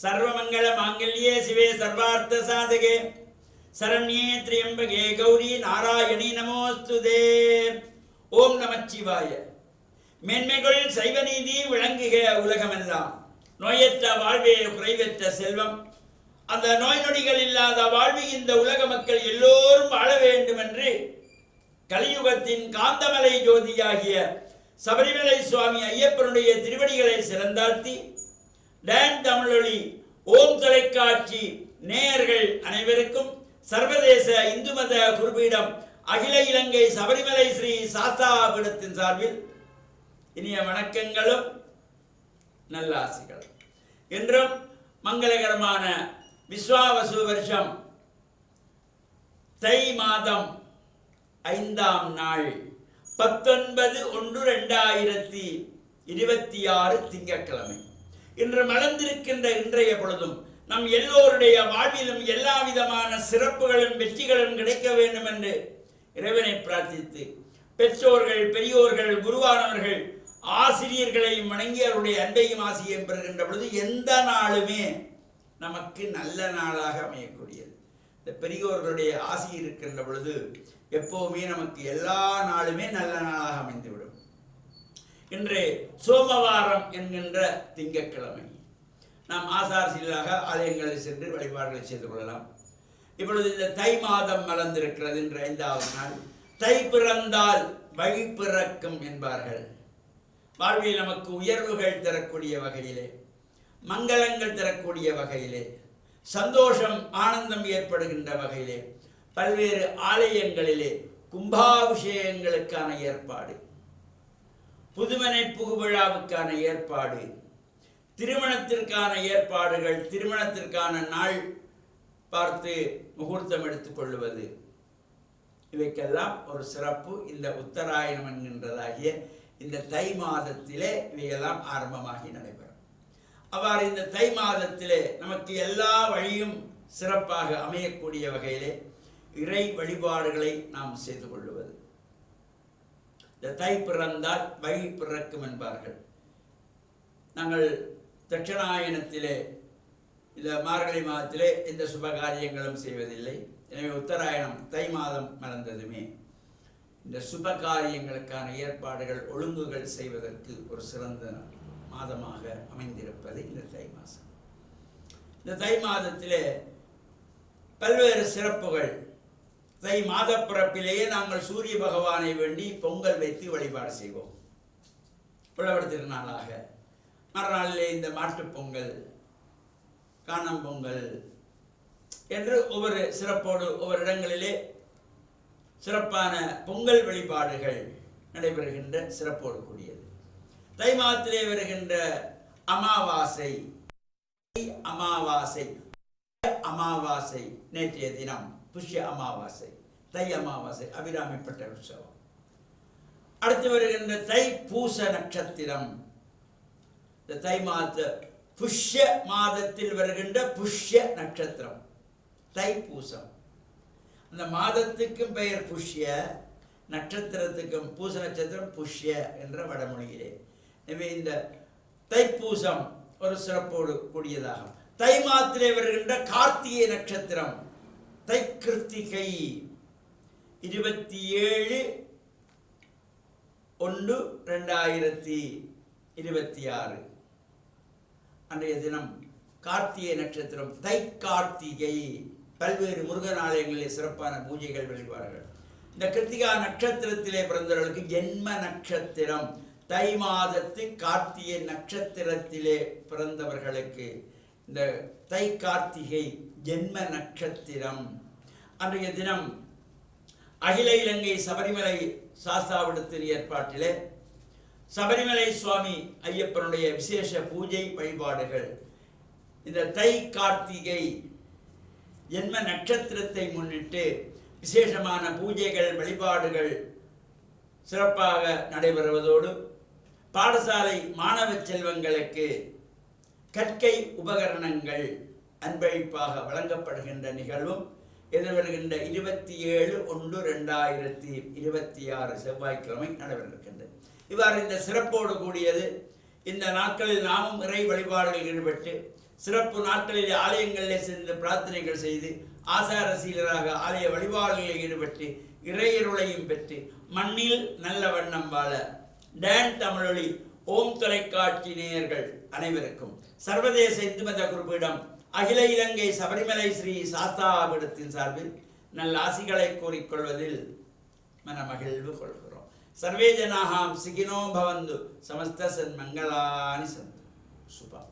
சர்வமங்கள மாங்கல்யே சிவே சர்வார்த்த சாதகே சரண்யே திரியம்பகே கௌரி நாராயணி நமோஸ்துதே. ஓம் நமச்சிவாய. மேன்மைகள் சைவநீதி விளங்குக உலகமெல்லாம். நோயற்ற வாழ்வே குறைவற்ற செல்வம். அந்த நோய் நொடிகள் இல்லாத வாழ்வு இந்த உலக மக்கள் எல்லோரும் வாழ வேண்டும் என்று கலியுகத்தின் காந்தமலை ஜோதியாகிய சபரிமலை சுவாமி ஐயப்பனுடைய திருவடிகளை சிறந்தாழ்த்தி டான் தமிழொலி ஓம் தொலைக்காட்சி நேயர்கள் அனைவருக்கும் சர்வதேச இந்து மத குருபீடம் அகில இலங்கை சபரிமலை ஸ்ரீ சாஸ்தா பீடத்தின் சார்பில் இனிய வணக்கங்களும் நல்லாசிகளும். இன்றும் மங்களகரமான விஸ்வாவசு வருஷம் தை மாதம் 5ஆம் நாள் 19/1/2026 திங்கட்கிழமை. இன்று மலர்ந்திருக்கின்ற இன்றைய பொழுதும் நம் எல்லோருடைய வாழ்விலும் எல்லா விதமான சிறப்புகளும் வெற்றிகளும் கிடைக்க வேண்டும் என்று இறைவனை பிரார்த்தித்து பெற்றோர்கள், பெரியோர்கள், குருவானவர்கள், ஆசிரியர்களை வணங்கி அவருடைய அன்பையும் ஆசிரியையும் பெறுகின்ற பொழுது எந்த நாளுமே நமக்கு நல்ல நாளாக அமையக்கூடியது. இந்த பெரியோர்களுடைய ஆசி இருக்கின்ற பொழுது எப்பவுமே நமக்கு எல்லா நாளுமே நல்ல நாளாக அமைந்துவிடும். இன்று சோமவாரம் என்கின்ற திங்கட்கிழமை. நாம் ஆசாரசீலாக ஆலயங்களில் சென்று வழிபாடுகளை செய்து கொள்ளலாம். இப்பொழுது இந்த தை மாதம் மலர்ந்திருக்கிறது. இன்று 5ஆவது நாள். தை பிறந்தால் வழி பிறக்கும் என்பார்கள். வாழ்வில் நமக்கு உயர்வுகள் தரக்கூடிய வகையிலே, மங்களங்கள் தரக்கூடிய வகையிலே, சந்தோஷம் ஆனந்தம் ஏற்படுகின்ற வகையிலே பல்வேறு ஆலயங்களிலே கும்பாபிஷேகங்களுக்கான ஏற்பாடு, புதுமனை புகுவிழாவுக்கான ஏற்பாடு, திருமணத்திற்கான ஏற்பாடுகள், திருமணத்திற்கான நாள் பார்த்து முகூர்த்தம் எடுத்துக் கொள்வது, இவைக்கெல்லாம் ஒரு சிறப்பு இந்த உத்தராயணம் என்கின்றதாகிய இந்த தை மாதத்திலே இவையெல்லாம் ஆரம்பமாகி நடைபெறும். அவ்வாறு இந்த தை மாதத்திலே நமக்கு எல்லா வழியும் சிறப்பாக அமையக்கூடிய வகையிலே இறை வழிபாடுகளை நாம் செய்து கொள்வது. இந்த தை பிறந்தால் வழி பிறக்கும் என்பார்கள். நாங்கள் தட்சிணாயனத்திலே இந்த மார்கழி மாதத்திலே எந்த சுப காரியங்களும் செய்வதில்லை. எனவே உத்தராயணம் தை மாதம் மலர்ந்ததுமே இந்த சுப காரியங்களுக்கான ஏற்பாடுகள், ஒழுங்குகள் செய்வதற்கு ஒரு சிறந்த மாதமாக அமைந்திருப்பது இந்த தை மாதம். இந்த தை மாதத்திலே பல்வேறு சிறப்புகள். தை மாத பிறப்பிலேயே நாங்கள் சூரிய பகவானை வேண்டி பொங்கல் வைத்து வழிபாடு செய்வோம். புலவர் திருநாளாக மறுநாளிலே இந்த மாட்டுப் பொங்கல், காணும் பொங்கல் என்று ஒவ்வொரு சிறப்போடு ஒவ்வொரு இடங்களிலே சிறப்பான பொங்கல் வழிபாடுகள் நடைபெறுகின்ற சிறப்போடு கூடியது. தை மாதத்திலே வருகின்ற அமாவாசை, அமாவாசை அமாவாசை நேற்றைய தினம் புஷ்ய அமாவாசை, தை அமாவாசை, அபிராமிப்பட்ட உற்சவம். அடுத்து வருகின்ற தை பூச நட்சத்திரம். இந்த தை மாத புஷ்ய மாதத்தில் வருகின்ற புஷ்ய நட்சத்திரம் தை பூசம். அந்த மாதத்துக்கும் பெயர் புஷ்ய, நட்சத்திரத்துக்கும் பூச நட்சத்திரம் புஷ்ய என்ற வடமொழியிலே. எனவே இந்த தைப்பூசம் ஒரு சிறப்போடு கூடியதாகும். தை மாதத்திலே வருகின்ற கார்த்திகை நட்சத்திரம் தை கிருத்திகை 27/1/2026 அன்றைய தினம் கார்த்திகை நட்சத்திரம் தை கார்த்திகை. பல்வேறு முருகன் ஆலயங்களில் சிறப்பான பூஜைகள், வழிபாடுகள். இந்த கிருத்திகா நட்சத்திரத்திலே பிறந்தவர்களுக்கு ஜென்ம நட்சத்திரம் தை மாதத்து கார்த்திகை நட்சத்திரத்திலே பிறந்தவர்களுக்கு இந்த தை கார்த்திகை ஜென்ம நட்சத்திரம். அன்றைய தினம் அகில இலங்கை சபரிமலை சாஸ்தாவிடத்தின் ஏற்பாட்டிலே சபரிமலை சுவாமி ஐயப்பனுடைய விசேஷ பூஜை வழிபாடுகள் இந்த தை கார்த்திகை ஜென்ம நட்சத்திரத்தை முன்னிட்டு விசேஷமான பூஜைகள், வழிபாடுகள் சிறப்பாக நடைபெறுவதோடு பாடசாலை மாணவ செல்வங்களுக்கு கற்கை உபகரணங்கள் அன்பளிப்பாக வழங்கப்படுகின்ற நிகழ்வும் எதிர்வருகின்ற 27/1/2026 செவ்வாய்க்கிழமை நடைபெறுகின்றது. இவ்வாறு இந்த சிறப்போடு கூடியது. இந்த நாட்களில் நாமும் இறை வழிபாடுகளில் ஈடுபட்டு சிறப்பு நாட்களில் ஆலயங்களிலே சென்று பிரார்த்தனைகள் செய்து ஆசார சீலராக ஆலய வழிபாடுகளில் ஈடுபட்டு இறையருளையும் பெற்று மண்ணில் நல்ல வண்ணம் வாழ டான் தமிழொலி ஓம் தொலைக்காட்சி நேயர்கள் அனைவருக்கும் சர்வதேச இந்து மத குறிப்பிடம் அகில இலங்கை சபரிமலை ஸ்ரீ சாஸ்தாபீடத்தின் சார்பில் நல்ல ஆசிகளை கூறிக்கொள்வதில் மனமகிழ்வு கொள்கிறோம். சர்வே ஜனாஹாம் சிகினோ பவந்து சமஸ்த சன்மங்களானி சந்து சுபம்.